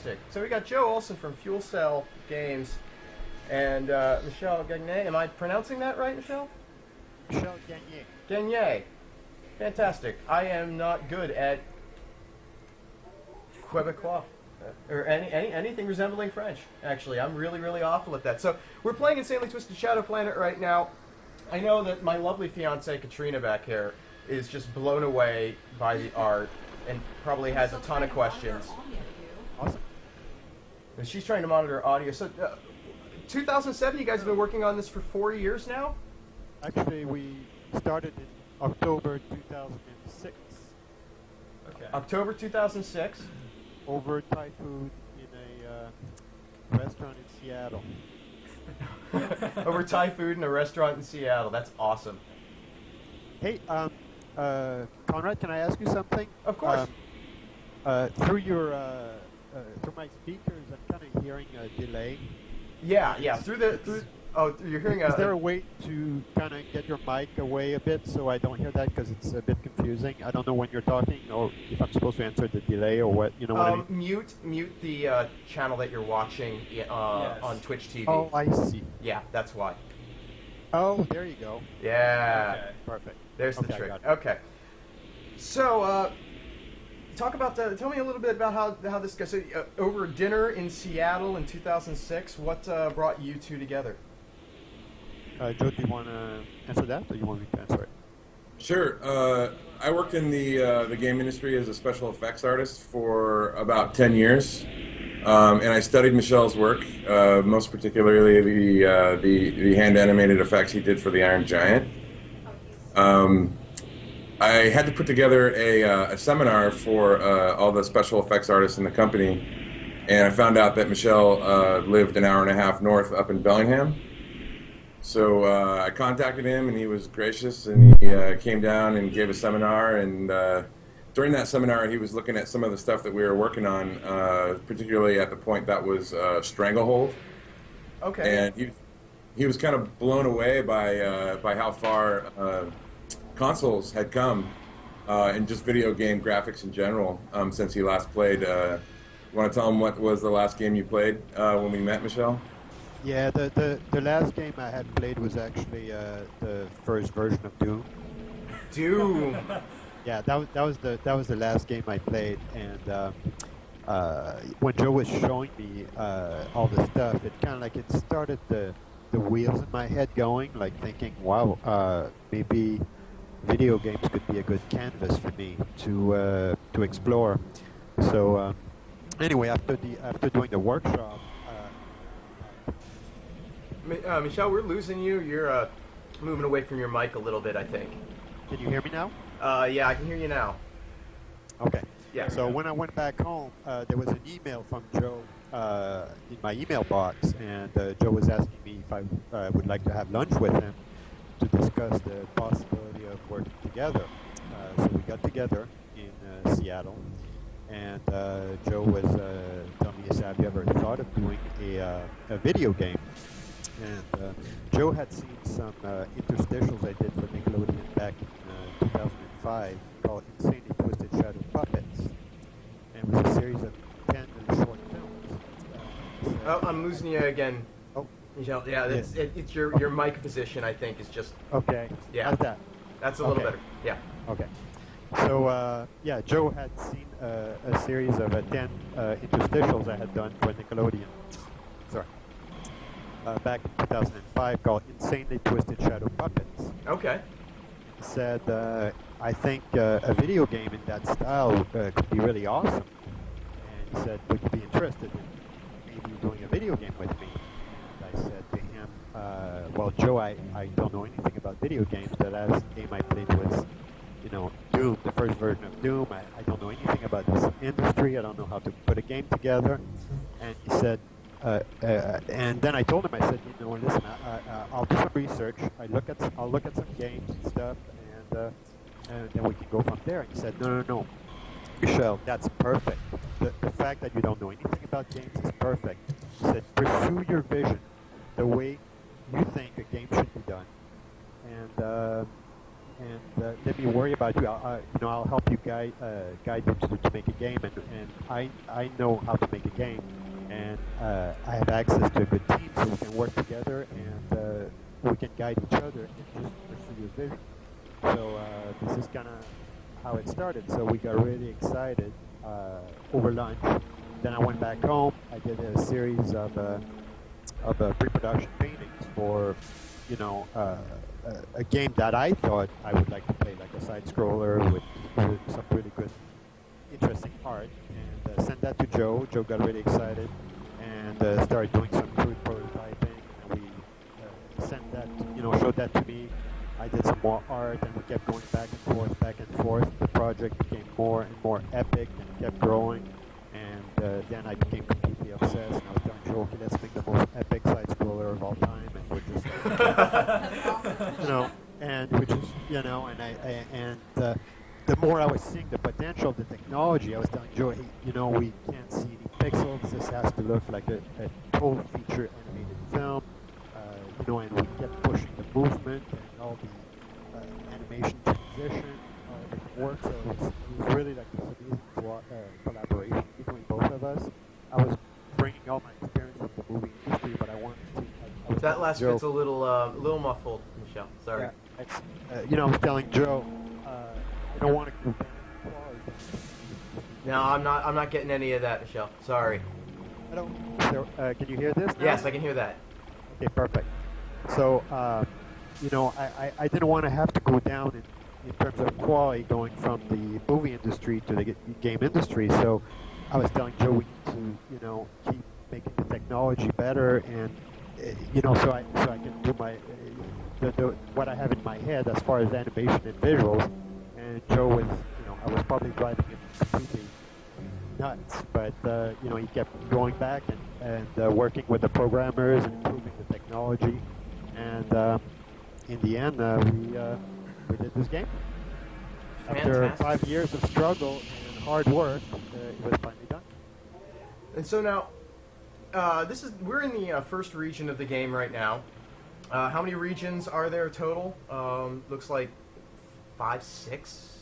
Fantastic. So we got Joe Olson from Fuelcell Games and Michel Gagné. Am I pronouncing that right, Michel? Michel Gagné. Gagné. Fantastic. I am not good at Quebecois. Or anything resembling French, actually. I'm really, really awful at that. So we're playing Insanely Twisted Shadow Planet right now. I know that my lovely fiancée, Katrina, back here, is just blown away by the art and probably has a ton of questions. Awesome. And she's trying to monitor audio. So 2007, you guys have been working on this for 4 years now? Actually, we started in October 2006. Okay. October 2006? Over Thai food in a restaurant in Seattle. Over Thai food in a restaurant in Seattle. That's awesome. Hey, Conrad, can I ask you something? Of course. Through through my speakers, I'm kind of hearing a delay. Yeah. You're hearing a... Is there a way to kind of get your mic away a bit so I don't hear that, because it's a bit confusing? I don't know when you're talking or if I'm supposed to answer the delay or what. You know what I mean? Mute the channel that you're watching on Twitch TV. Oh, I see. Yeah, that's why. Oh, there you go. Yeah. Okay. Perfect. There's the trick. Okay. So, tell me a little bit about how this goes. So, over dinner in Seattle in 2006, what brought you two together? Joe, do you want to answer that, or you want me to answer it? Sure. I worked in the game industry as a special effects artist for about 10 years, and I studied Michel's work, most particularly the hand animated effects he did for the Iron Giant. I had to put together a seminar for all the special effects artists in the company, and I found out that Michel lived an hour and a half north up in Bellingham. So I contacted him, and he was gracious, and he came down and gave a seminar. And during that seminar, he was looking at some of the stuff that we were working on, particularly at the point that was Stranglehold. Okay. And he was kind of blown away by how far consoles had come and just video game graphics in general since he last played. You want to tell him what was the last game you played when we met, Michel? Yeah, the last game I had played was actually the first version of Doom. Doom. Yeah, that was the last game I played, and when Joe was showing me all the stuff, it kind of like it started the wheels in my head going, like thinking, wow, maybe video games could be a good canvas for me to explore. So anyway, after doing the workshop. Michel, we're losing you. You're moving away from your mic a little bit, I think. Can you hear me now? Yeah, I can hear you now. Okay. Yeah. So when I went back home, there was an email from Joe in my email box, and Joe was asking me if I would like to have lunch with him to discuss the possibility of working together. So we got together in Seattle, and Joe was telling me, have you ever thought of doing a video game? And Joe had seen some interstitials I did for Nickelodeon back in 2005 called Insanely Twisted Shadow Puppets. And it was a series of 10 little short films. Oh, I'm losing you again. Oh. Michel, yeah, that's, it's your mic position, I think, is just... Okay. Yeah. How's that? That's a little better. Yeah. Okay. So, yeah, Joe had seen a series of 10 interstitials I had done for Nickelodeon. Sorry. Back in 2005 called Insanely Twisted Shadow Puppets. Okay. He said, I think a video game in that style could be really awesome. And he said, would you be interested in maybe doing a video game with me? And I said to him, well, Joe, I don't know anything about video games. The last game I played was, Doom, the first version of Doom. I don't know anything about this industry. I don't know how to put a game together. And he said, and then I told him, I said, listen, I'll do some research. I'll look at some games and stuff, and then we can go from there. And he said, no, Michel, that's perfect. The fact that you don't know anything about games is perfect. He said, pursue your vision, the way you think a game should be done, and and let me worry about you. I'll help you guide you to make a game, and I know how to make a game, and I have access to a good team, so we can work together, and we can guide each other and just pursue your vision. So this is kind of how it started. So we got really excited over lunch. Then I went back home. I did a series of pre-production paintings for, a game that I thought I would like to play, like a side-scroller with some really good, interesting art, and sent that to Joe. Joe got really excited and started doing some crude prototyping, and we sent that, showed that to me. I did some more art, and we kept going back and forth. The project became more and more epic and kept growing, and then I became completely obsessed. And I was telling Joe, okay, let's make the most epic side-scroller of all time, and we're just, and we just, the more I was seeing the potential of the technology, I was telling Joe, hey, we can't see any pixels. This has to look like a full feature animated film. And we kept pushing the movement and all the animation transition, everything worked. So it was really like this amazing collaboration between both of us. I was bringing all my experience from the movie industry, but I wanted to. That last bit's a little muffled, Michel. Sorry. Yeah, I was telling Joe, I don't want to go down quality. No, I'm not getting any of that, Michel. Sorry. I don't. So, can you hear this now? Yes, I can hear that. Okay, perfect. So, I didn't want to have to go down in terms of quality going from the movie industry to the game industry. So, I was telling Joe we need to, keep making the technology better, and so I can do my what I have in my head as far as animation and visuals. And Joe was, I was probably driving him completely nuts, but he kept going back and working with the programmers and improving the technology. And in the end, we did this game. Fantastic. After 5 years of struggle and hard work, it was finally done. And so now, we're in the first region of the game right now. How many regions are there total? Looks like 5, 6.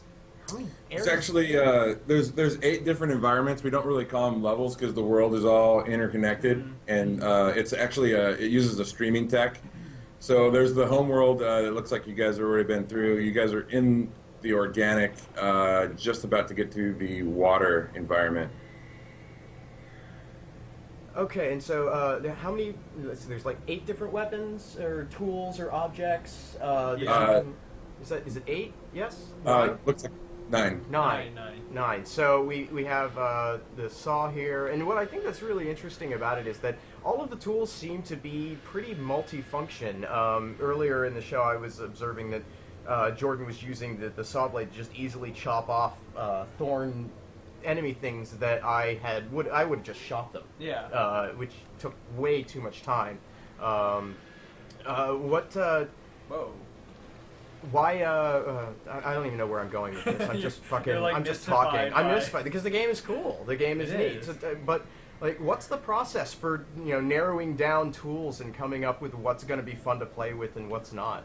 How many areas? It's actually there's 8 different environments. We don't really call them levels because the world is all interconnected, and it's actually it uses a streaming tech. So there's the home world that looks like you guys have already been through. You guys are in the organic, just about to get to the water environment. Okay, and so how many? There's like 8 different weapons or tools or objects. Is it 8? Yes. Looks like 9. 9. So we have the saw here, and what I think that's really interesting about it is that all of the tools seem to be pretty multifunction. Earlier in the show, I was observing that Jordan was using the saw blade to just easily chop off thorn enemy things that I would have just shot them. Yeah. Which took way too much time. Whoa. Why? I don't even know where I'm going with this. I'm just fucking. Like I'm just talking. I'm by... mystified because the game is cool. The game is neat. So, but like, what's the process for narrowing down tools and coming up with what's going to be fun to play with and what's not?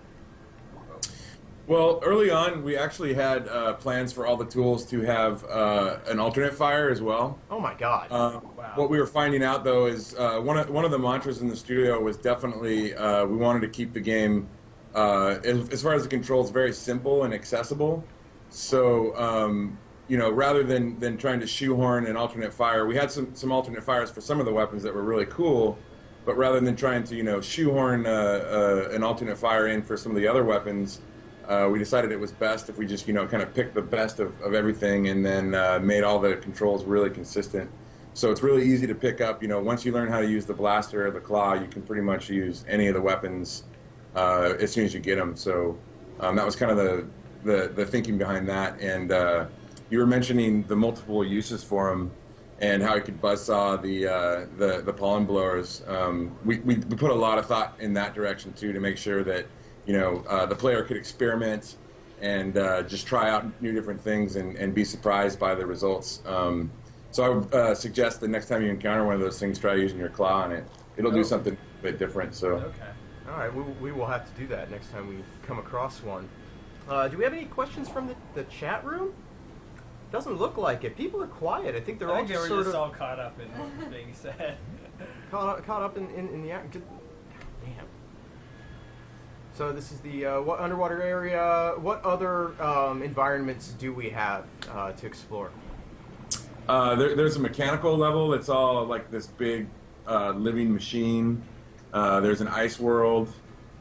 Well, early on, we actually had plans for all the tools to have an alternate fire as well. Oh my god! Wow. What we were finding out though is one of the mantras in the studio was definitely we wanted to keep the game. As far as the controls, very simple and accessible. So, rather than trying to shoehorn an alternate fire, we had some alternate fires for some of the weapons that were really cool, but rather than trying to, shoehorn an alternate fire in for some of the other weapons, we decided it was best if we just, kind of picked the best of everything and then made all the controls really consistent. So it's really easy to pick up, once you learn how to use the blaster or the claw, you can pretty much use any of the weapons as soon as you get them. So that was kind of the thinking behind that. And you were mentioning the multiple uses for them and how you could buzzsaw the pollen blowers. We put a lot of thought in that direction too to make sure that the player could experiment and just try out new different things and be surprised by the results. So I would suggest the next time you encounter one of those things, try using your claw on it. It'll do something a bit different. So. Okay. All right, we will have to do that next time we come across one. Do we have any questions from the chat room? Doesn't look like it. People are quiet. I think they're all just sort of all caught up in what was being said. caught up in the act. Damn. So this is the what underwater area. What other environments do we have to explore? There's a mechanical level that's all like this big living machine. There's an ice world.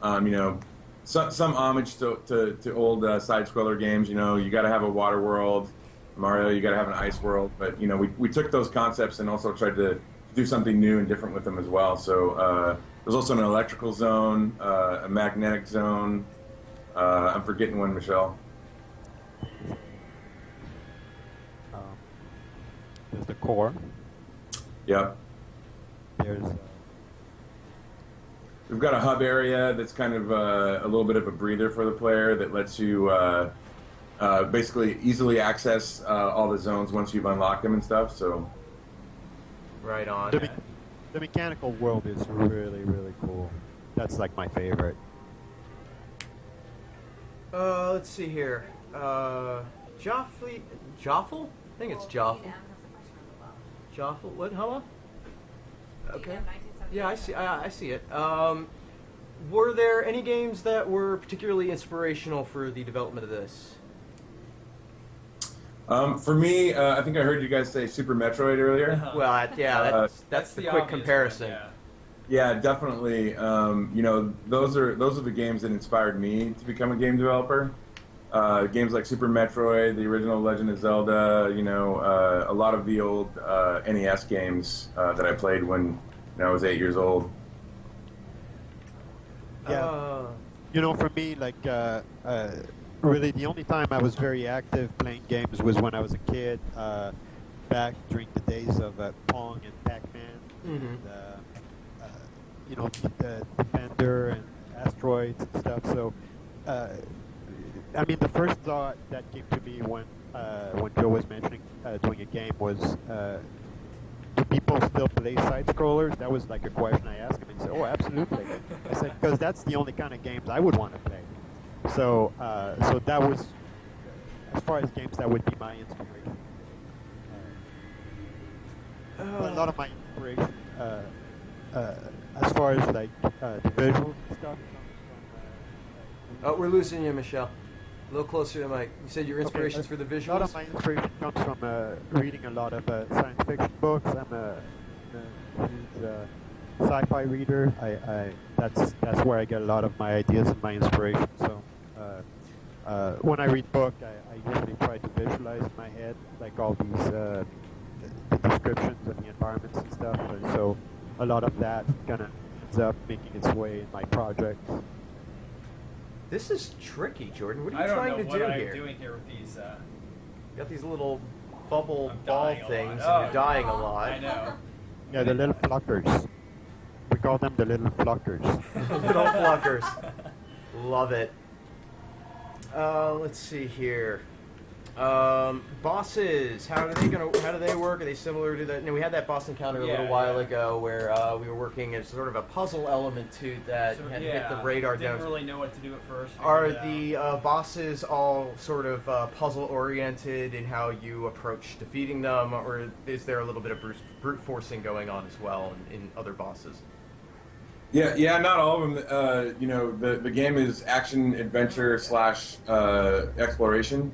Some homage to old side-scroller games. You got to have a water world. Mario, you got to have an ice world. But we took those concepts and also tried to do something new and different with them as well. So there's also an electrical zone, a magnetic zone. I'm forgetting one, Michelle. There's the core. Yep. There's We've got a hub area that's kind of a little bit of a breather for the player that lets you basically easily access all the zones once you've unlocked them and stuff. So, Right on. the mechanical world is really, really cool. That's like my favorite. Let's see here. Joffle? I think it's Joffle. Joffle? What? Huh? Okay. Yeah, I see it. Were there any games that were particularly inspirational for the development of this? for me, I think I heard you guys say Super Metroid earlier. Well, that's the quick comparison. One, Yeah, definitely. Those are the games that inspired me to become a game developer. Games like Super Metroid, the original Legend of Zelda. A lot of the old NES games that I played when I was 8 years old. Yeah. For me, really the only time I was very active playing games was when I was a kid, back during the days of Pong and Pac-Man. And, the Defender and Asteroids and stuff. So, the first thought that came to me when Joe was mentioning doing a game was, do people still play side-scrollers? That was like a question I asked him. And he said, oh, absolutely. I said, because that's the only kind of games I would want to play. So that was, as far as games, that would be my inspiration. A lot of my inspiration, as far as the visuals and stuff. Oh, we're losing you, Michel. A little closer to the mic. You said your inspirations for the visuals? A lot of my inspiration comes from reading a lot of science fiction books. I'm a huge sci-fi reader. That's where I get a lot of my ideas and my inspiration. So when I read book, I usually try to visualize in my head like all these the descriptions of the environments and stuff. And so a lot of that kind of ends up making its way in my projects. This is tricky, Jordan. What are you trying to do here? I don't know what I'm doing here with these. You got these little bubble I'm ball dying a things, lot. and you're dying a lot. I know. Yeah, the little pluckers. We call them the little pluckers. Little pluckers. Love it. Let's see here. Bosses. How do they work? Are they similar to that? We had that boss encounter a little while ago where we were working as sort of a puzzle element to that. So, you had to hit the radar didn't down. really know what to do at first. Are the bosses all sort of puzzle-oriented in how you approach defeating them, or is there a little bit of brute forcing going on as well in other bosses? Yeah, not all of them. The game is action adventure / exploration.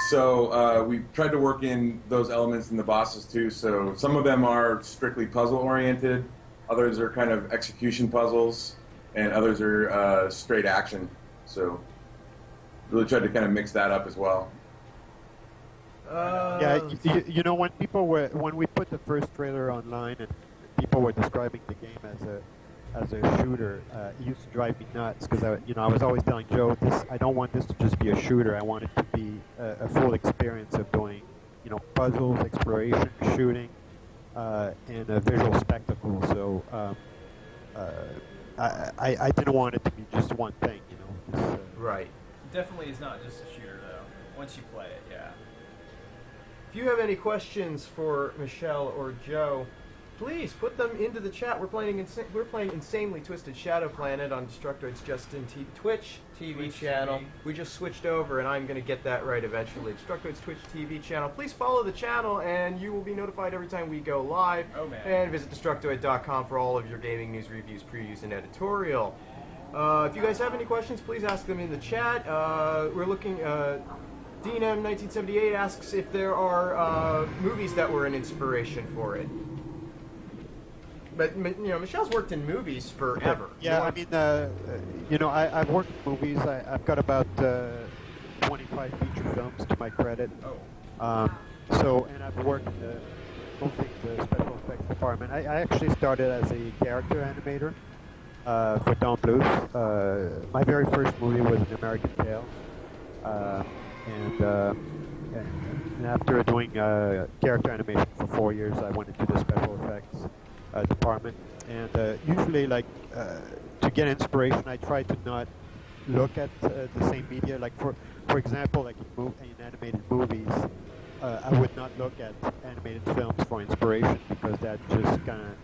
So we tried to work in those elements in the bosses too. So some of them are strictly puzzle oriented, others are kind of execution puzzles, and others are straight action. So really tried to kind of mix that up as well. When we put the first trailer online and people were describing the game as a shooter, it used to drive me nuts because I was always telling Joe, I don't want this to just be a shooter. I want it to be a full experience of doing, puzzles, exploration, shooting, and a visual spectacle. So I didn't want it to be just one thing, Right. Definitely is not just a shooter though. Once you play it, yeah. If you have any questions for Michel or Joe, Please put them into the chat. We're playing Insanely Twisted Shadow Planet on Destructoid's Twitch TV channel. We just switched over, and I'm going to get that right eventually. Destructoid's Twitch TV channel. Please follow the channel, and you will be notified every time we go live. Oh, man. And visit Destructoid.com for all of your gaming news, reviews, previews, and editorial. If you guys have any questions, please ask them in the chat. We're looking... DNM1978 asks if there are movies that were an inspiration for it. But, Michel's worked in movies forever. Yeah, I mean, I've worked in movies. I've got about 25 feature films to my credit. Oh. And I've worked mostly in the special effects department. I actually started as a character animator for Don Bluth. My very first movie was An American Tale. And after doing character animation for 4 years, I went into the special effects department. And usually, to get inspiration, I try to not look at the same media. Like for example, like in animated movies, I would not look at animated films for inspiration because that just kind of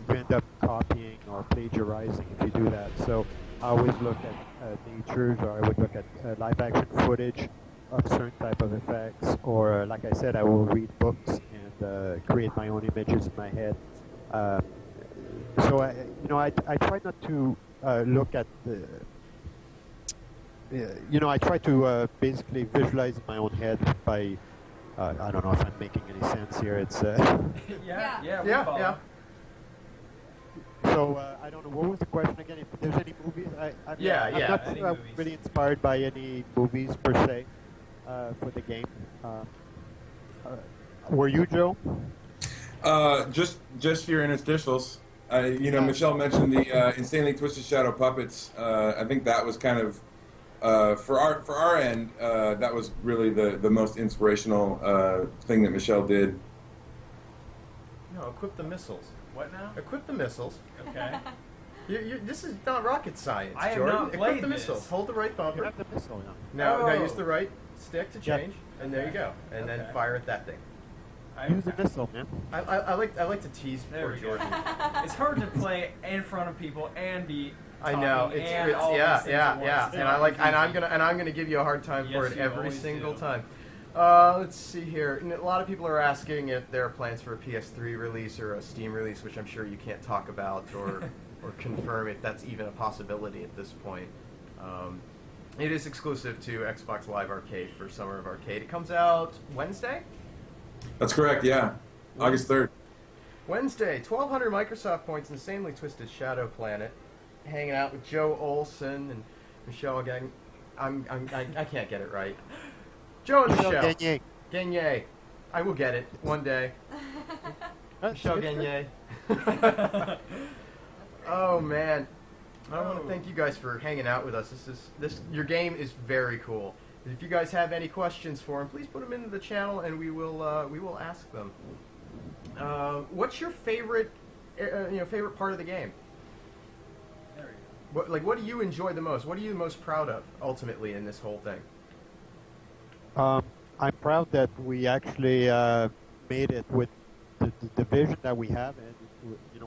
you end up copying or plagiarizing if you do that. So I always look at natures, or I would look at live action footage of certain type of effects, or like I said, I will read books and create my own images in my head. So I try not to look at the. I try to basically visualize in my own head by. I don't know if I'm making any sense here. It's. Yeah. So I don't know, what was the question again? If there's any movies, I'm not any movies. Really inspired by any movies per se for the game. Were you, Joe? Just your interstitials. Michel mentioned the Insanely Twisted Shadow puppets. I think that was kind of for our end. That was really the most inspirational thing that Michel did. No, equip the missiles. What now? Equip the missiles. Okay. This is not rocket science, I have Jordan. not Equip played the this. missiles. Hold the right You bumper. have the missile now. Now use the right stick to change, and there you Okay. go. And then Okay. fire at that thing. Use the missile, man. I like to tease There poor we go. Jordan. It's hard to play in front of people and be. I know talking it's and all these things at once. and I'm gonna give you a hard time for Yes, it you every always single do. time. Let's see here. A lot of people are asking if there are plans for a PS3 release or a Steam release, which I'm sure you can't talk about or confirm if that's even a possibility at this point. It is exclusive to Xbox Live Arcade for Summer of Arcade. It comes out Wednesday? That's correct. Yeah, August 3rd. Wednesday, 1,200 Microsoft points, Insanely Twisted Shadow Planet. Hanging out with Joe Olson and Michel Gagné. I can't get it right. Joe and Michel. Gagné. Gagné. I will get it one day. Michel Gagné. Oh man, I want to thank you guys for hanging out with us. Your game is very cool. If you guys have any questions for him, please put them into the channel, and we will ask them. What's your favorite part of the game? There we go. What do you enjoy the most? What are you most proud of ultimately in this whole thing? I'm proud that we actually made it with the vision that we have, and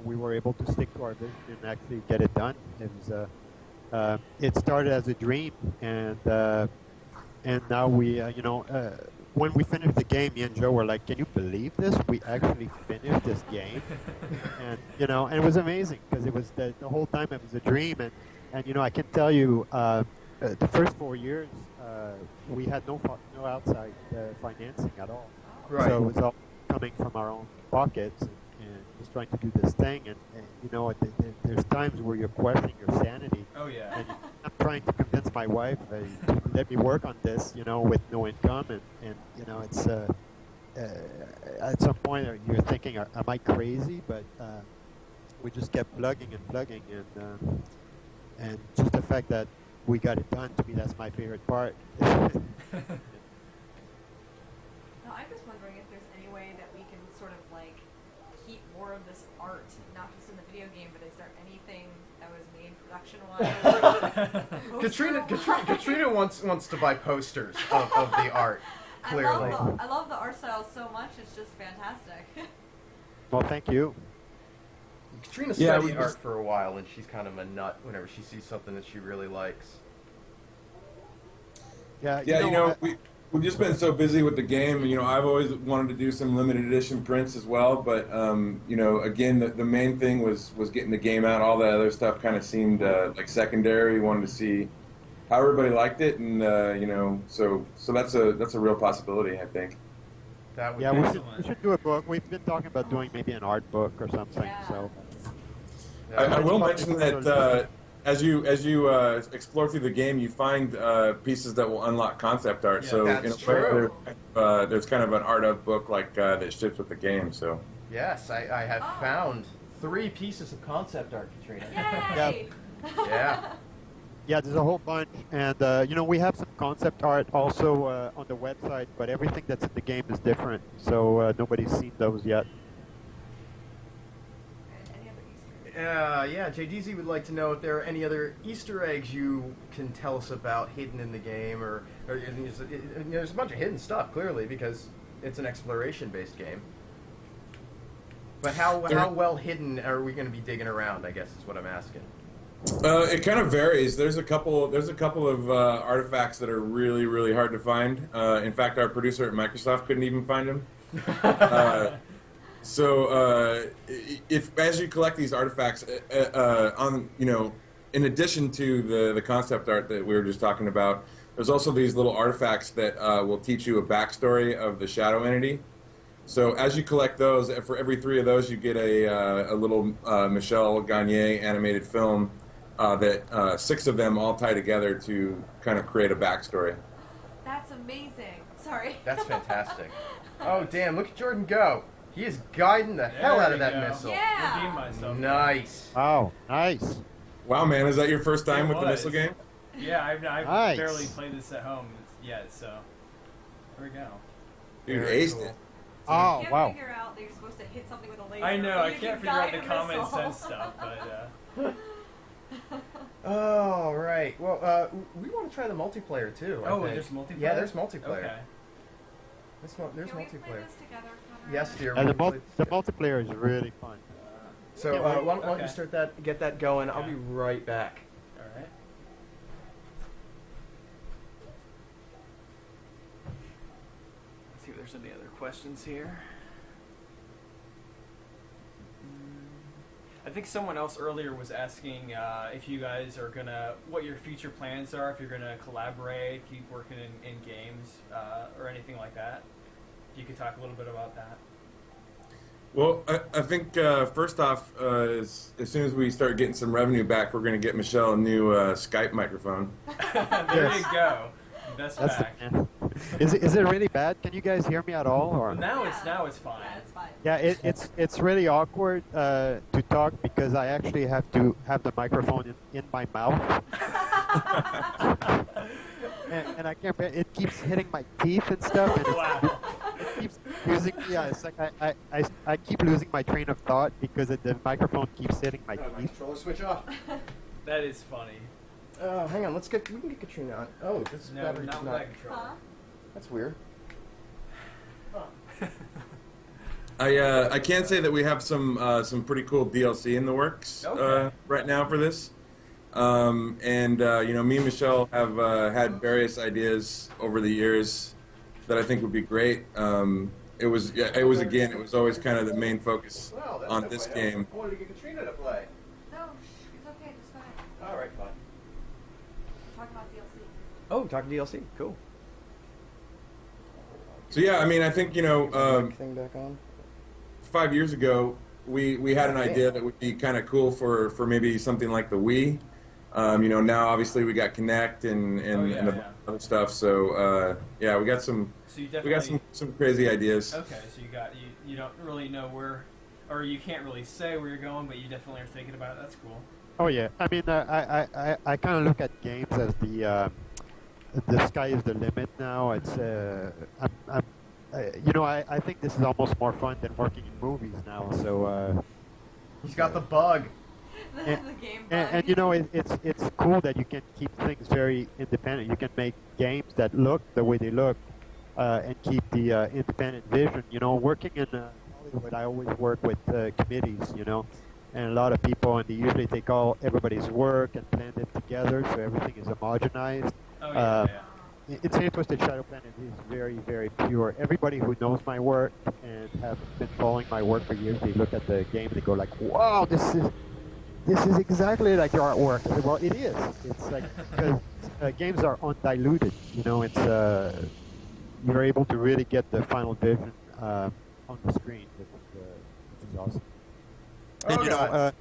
we were able to stick to our vision and actually get it done. It started as a dream, and now we, when we finished the game, me and Joe were like, "Can you believe this? We actually finished this game," and and it was amazing because it was the whole time it was a dream, and I can tell you, the first 4 years we had no outside financing at all, Right. so it was all coming from our own pockets and just trying to do this thing, and there's times where you're questioning your sanity. Oh yeah. And I'm trying to convince my wife to let me work on this, with no income, and it's at some point you're thinking, am I crazy? But we just kept plugging, and just the fact that we got it done, to me, that's my favorite part. No, I'm just wondering if there's any way that we can sort of keep more of this art, not just in the video game, but is there anything that was made production-wise? Katrina wants to buy posters of the art. Clearly. I love the art style so much. It's just fantastic. Well, thank you. Katrina Yeah, studied we art just- for a while, and she's kind of a nut whenever she sees something that she really likes. Yeah, Yeah, I- we've just been so busy with the game. I've always wanted to do some limited edition prints as well, but again, the main thing was getting the game out. All the other stuff kind of seemed like secondary. We wanted to see how everybody liked it, and so that's a real possibility, I think. That would yeah, be we should do a book. We've been talking about doing maybe an art book or something. Yeah. So I will mention that as you explore through the game, you find pieces that will unlock concept art. Yeah, So that's true. there's kind of an art of book like that ships with the game. So Yes, I have Oh. found 3 pieces of concept art, Katrina. Yay! Yeah. yeah, there's a whole bunch, and we have some concept art also on the website, but everything that's in the game is different. So nobody's seen those yet. Any other Easter eggs? Yeah, JDZ would like to know if there are any other Easter eggs you can tell us about hidden in the game, or there's a bunch of hidden stuff, clearly, because it's an exploration-based game. But how well hidden are we going to be digging around, I guess, is what I'm asking. It kind of varies. There's a couple of artifacts that are really, really hard to find. In fact, our producer at Microsoft couldn't even find them. So if as you collect these artifacts, in addition to the concept art that we were just talking about, there's also these little artifacts that will teach you a backstory of the shadow entity. So as you collect those, for every 3 of those, you get a little Michel Gagné animated film that 6 of them all tie together to kind of create a backstory. That's amazing. Sorry. That's fantastic. Oh, damn, look at Jordan go. He is guiding the hell out of that missile. Yeah. Redeem myself. Nice. Oh, nice. Wow, man, is that your first time It with the was. missile game? Yeah, I've Nice. barely played this at home yet, so here we go. Dude, Very aced cool. it. Oh, I can't wow. figure out that you're supposed to hit something with a laser. I know, or I you can't can figure out guide the a common missile. sense stuff, but Oh, right. Well, we want to try the multiplayer, too. I oh, think. there's multiplayer. Yeah, there's multiplayer. Okay. There's Can we play multiplayer. this together, Conrad? Yes, dear. And we the, can play the this multiplayer is really fun. So Yeah, why don't you okay. start get that going? I'll Okay. be right back. All right. Let's see if there's any other questions here. I think someone else earlier was asking if you guys are what your future plans are, if you're gonna collaborate, keep working in games, or anything like that. You could talk a little bit about that. Well, I think first off, as soon as we start getting some revenue back, we're going to get Michelle a new Skype microphone. There you go. Best That's back. the, is it really bad? Can you guys hear me at all? Or Now it's fine. Yeah, it's fine. yeah, it's really awkward to talk because I actually have to have the microphone in my mouth, and I can't. It keeps hitting my teeth and stuff, and Wow. it keeps losing. Yeah, it's like I keep losing my train of thought because the microphone keeps hitting my My teeth. controller switch off. That is funny. Oh, hang on. We can get Katrina on. Oh, this No, battery's not with that controller. Huh? That's weird. I can say that we have some pretty cool DLC in the works Okay. right now for this. Me and Michelle have had various ideas over the years that I think would be great. It was always kind of the main focus Well, that's on no this play. game. I wanted to get Katrina to play. No, it's okay. Just go ahead. All right, fine. Talk about DLC. Oh, talking DLC. Cool. So yeah, I mean, I think Thing back on. 5 years ago, we had an idea that would be kind of cool for maybe something like the Wii. Now obviously we got Kinect and yeah. other stuff. So yeah, we got some So you definitely some crazy ideas. Okay, so you don't really know where, or you can't really say where you're going, but you definitely are thinking about it. That's cool. Oh yeah, I mean, I kind of look at games as the sky is the limit now. It's I think this is almost more fun than working in movies now. So He's got the bug. The game bug. and it's cool that you can keep things very independent. You can make games that look the way they look, and keep the independent vision. Working in Hollywood, I always work with committees. and a lot of people, and they usually take everybody's work and blend it together, so everything is homogenized. Oh yeah, Insane Twisted Shadow Planet is very, very pure. Everybody who knows my work and have been following my work for years, they look at the game and they go like, "Wow, this is exactly like your artwork." I said, well, it is. It's like because games are undiluted. You know, it's you're able to really get the final vision on the screen, which is awesome. Oh, And you know,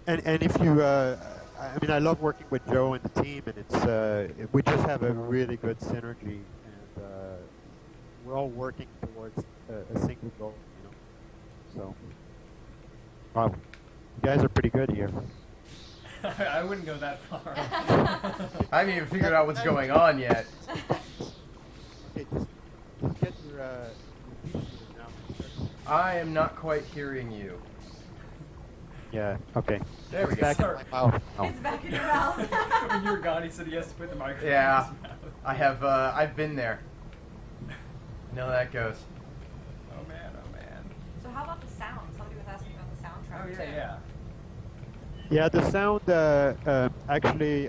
and if you, I mean, I love working with Joe and the team, and it's we just have a really good synergy, and we're all working towards a single goal. You know, so wow, you guys are pretty good here. I wouldn't go that far. I haven't even figured out what's going on yet. Okay, just get your PC now. I am not quite hearing you. Yeah. Okay. There we It's go. back in Sorry. my mouth. Oh. It's back in your mouth. When you were gone, he said he has to put the microphone Yeah. in his mouth. I have. I've been there. I know how that goes. Oh man, oh man. So how about the sound? Somebody was asking about the soundtrack Oh too. yeah. Yeah, the sound actually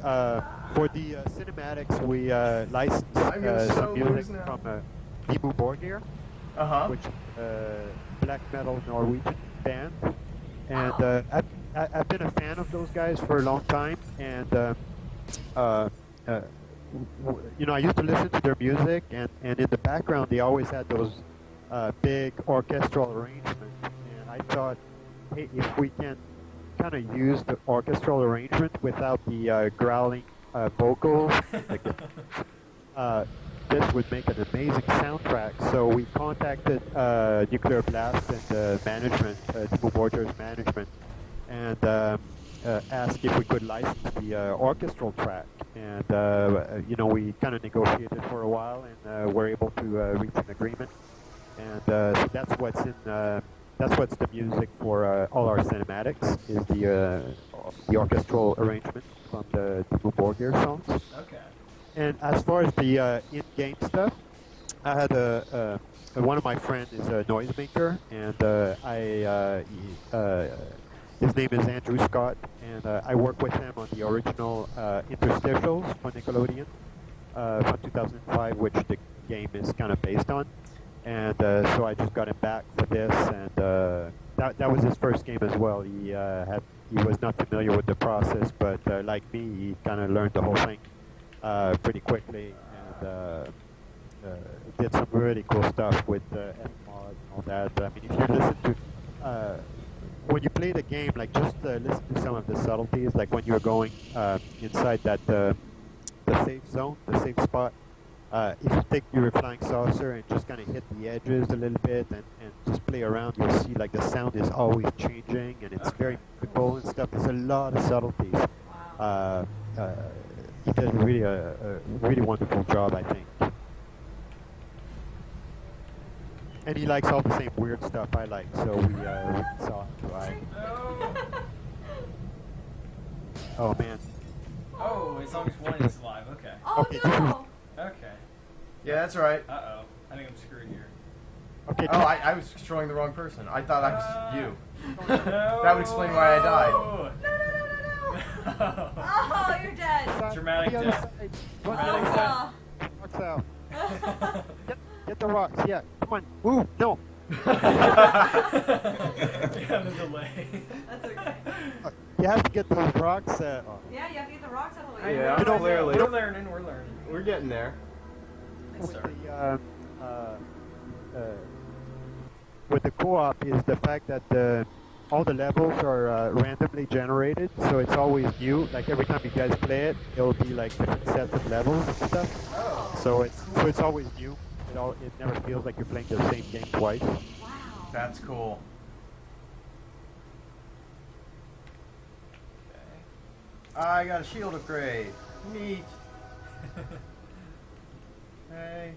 for the cinematics we licensed I'm gonna some so lose music now. from Dimmu Borgir, Uh-huh. which black metal Norwegian band, and I've been a fan of those guys for a long time, and you know, I used to listen to their music, and in the background they always had those big orchestral arrangements, and I thought, hey, if we can kind of use the orchestral arrangement without the growling vocals, this would make an amazing soundtrack. So we contacted Nuclear Blast and management, Dimmu Borgir's management, and asked if we could license the orchestral track. And you know, we kind of negotiated for a while, and were able to reach an agreement. And so that's what's in. That's what's the music for all our cinematics, is the orchestral arrangement from the Dimmu Borgir songs. Okay. And as far as the in-game stuff, I had one of my friends is a noisemaker, and his name is Andrew Scott, and I work with him on the original interstitials for Nickelodeon from 2005, which the game is kind of based on. And so I just got him back for this, and that was his first game as well. He was not familiar with the process, but like me, he kind of learned the whole thing pretty quickly, and did some really cool stuff with Fmod and all that. I mean, if you listen to when you play the game, like just listen to some of the subtleties, like when you're going inside that the safe zone, the safe spot. If you take your flying saucer and just kind of hit the edges a little bit and just play around, you'll see like the sound is always changing, and it's very musical and stuff. There's a lot of subtleties. Wow. He did a really wonderful job, I think. And he likes all the same weird stuff I like, so we saw eye to eye. Oh man. Oh, as long as one is live. Okay. Oh Okay, no! Okay. Yeah, that's all right. Uh oh. I think I'm screwed here. Okay. Oh, I was controlling the wrong person. I thought I was you. No. That would explain why I died. No, no, no, no, no! Oh, you're dead! Dramatic The other death. side. Dramatic Oh. Rocks out. Get the rocks. Yeah. Come on. Move. No. Yeah, the delay. That's okay. You have to get those rocks. Yeah, you have to get the rocks out of the way. Yeah. You know, Clearly. we're learning. We're learning. We're getting there. With the co-op is the fact that all the levels are randomly generated, so it's always new. Like every time you guys play it, it'll be like different sets of levels and stuff. Oh. So it's always new. It never feels like you're playing the same game twice. Wow. That's cool. I got a shield upgrade. Neat. Hey,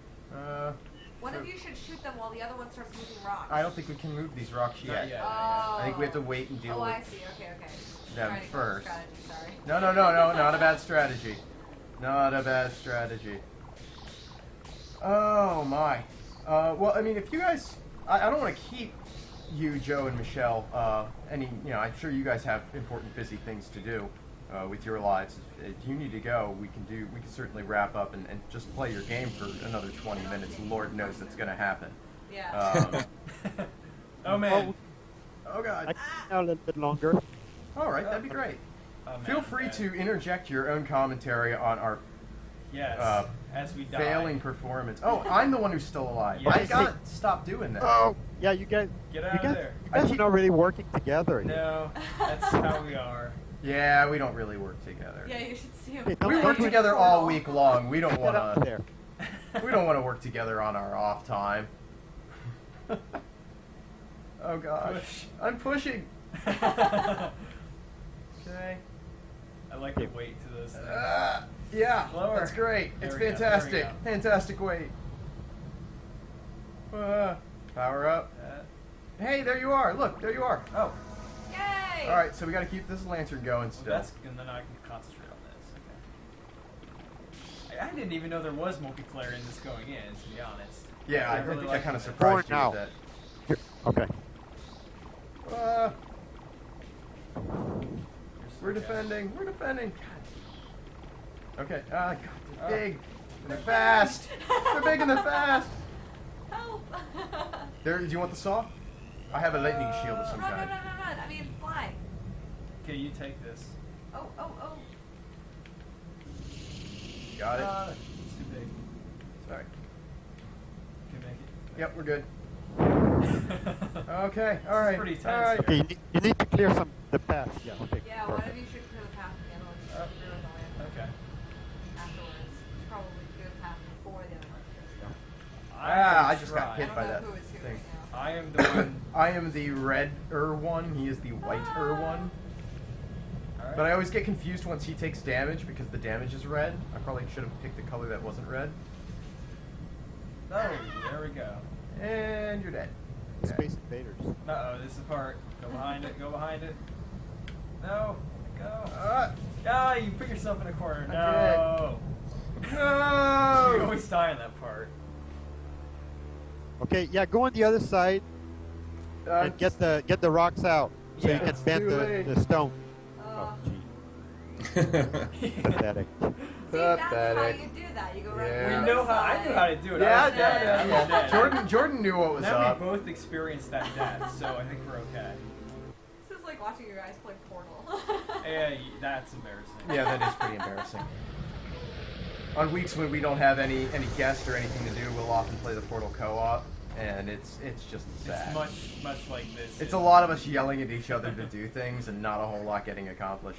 One of you should shoot them while the other one starts moving rocks. I don't think we can move these rocks Not yet. yet. Oh. I think we have to wait and deal Oh, I with see. Okay, okay. them Trying to go first. strategy, sorry. No, not a bad strategy. Not a bad strategy. Oh my. Well, I mean, if you guys, I don't want to keep you, Joe, and Michelle, I'm sure you guys have important, busy things to do with your lives. If you need to go, we can certainly wrap up and just play your game for another 20 minutes. Lord knows that's going to happen. Yeah. Oh man. Oh God. I can hang out a little bit longer. All right, that'd be great. Oh, man, Feel free man. to interject your own commentary on our Yes. As we die. failing performance. Oh, I'm the one who's still alive. Yes. I gotta stop doing that. Oh, yeah, you guys. Get you out of guys, there. You guys are not really working together. No, that's how we are. Yeah, we don't really work together. Yeah, you should see him. Hey, We don't work do it. together all week long. We don't Get want out to. there. We don't want to work together on our off time. Oh gosh, Push. I'm pushing. I Okay. like the weight to those things. Yeah, Lower. that's great. There It's we go, there we fantastic. go. Fantastic weight. Power up. Hey, there you are. Look, there you are. Oh. Yay! All right, so we got to keep this lantern going Well, still. that's and then I can concentrate on this. Okay. I didn't even know there was multiplayer in this going in. To be honest. Yeah, I really think I like kind of it. surprised you now. with Here, okay. that. We're defending. We're defending. God. Okay. God, they're big. And they're fast. They're big and they're fast. Help! There. Do you want the saw? I have a lightning shield of some Run, run, kind. run, run, run. I mean, fly. Okay, you take this. Oh, oh, oh. Got it. It's too big. Sorry. Can make Yep, we're good. it. Okay. All right. pretty tense All right. Okay, you need to clear the path. Yeah. Okay. Yeah, one perfect. of you should clear the path again, or Oh. just ruin the land Okay. afterwards. It's probably clear the path before the other one. I just got I hit don't by know that who is who thing. right now. I am the one. I am the red-er one. He is the white-er one. Alright. But I always get confused once he takes damage because the damage is red. I probably should have picked a color that wasn't red. Oh, there we go. And you're dead. Okay. Space Invaders. Uh oh, this is the part. Go behind it. Go behind it. No. Go. Ah, you put yourself in a corner. I No. No! You always die in that part. Okay, yeah, go on the other side and get the rocks out so Yeah. you can It's bend too late. the stone. Oh. Oh, gee, pathetic. See, that's how Pathetic. you do that. You go right Yeah. We on the know other how. I side. knew how to do it. Yeah, I was dead. I was dead. Jordan knew what was Now up. we both experienced that death, so I think we're okay. This is like watching you guys play Portal. Yeah, that's embarrassing. Yeah, that is pretty embarrassing. On weeks when we don't have any guests or anything to do, we'll often play the Portal co-op, and it's just sad. It's much like this. It's a lot of us yelling at each other to do things and not a whole lot getting accomplished.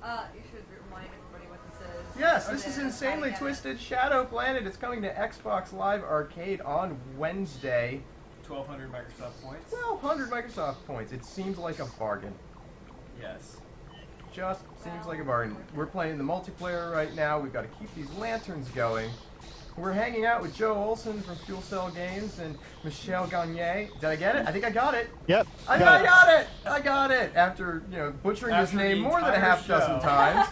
You should remind everybody what this is. Yes, Or this is the- Insanely how to get it. Twisted Shadow Planet. It's coming to Xbox Live Arcade on Wednesday. 1,200 Microsoft points. 1,200 Microsoft points. It seems like a bargain. Yes. Just seems like a bargain. We're playing the multiplayer right now. We've got to keep these lanterns going. We're hanging out with Joe Olson from Fuelcell Games and Michel Gagné. Did I get it? I think I got it. Yep. I got it! I got it! After, butchering his After name the more than a entire half dozen show. times.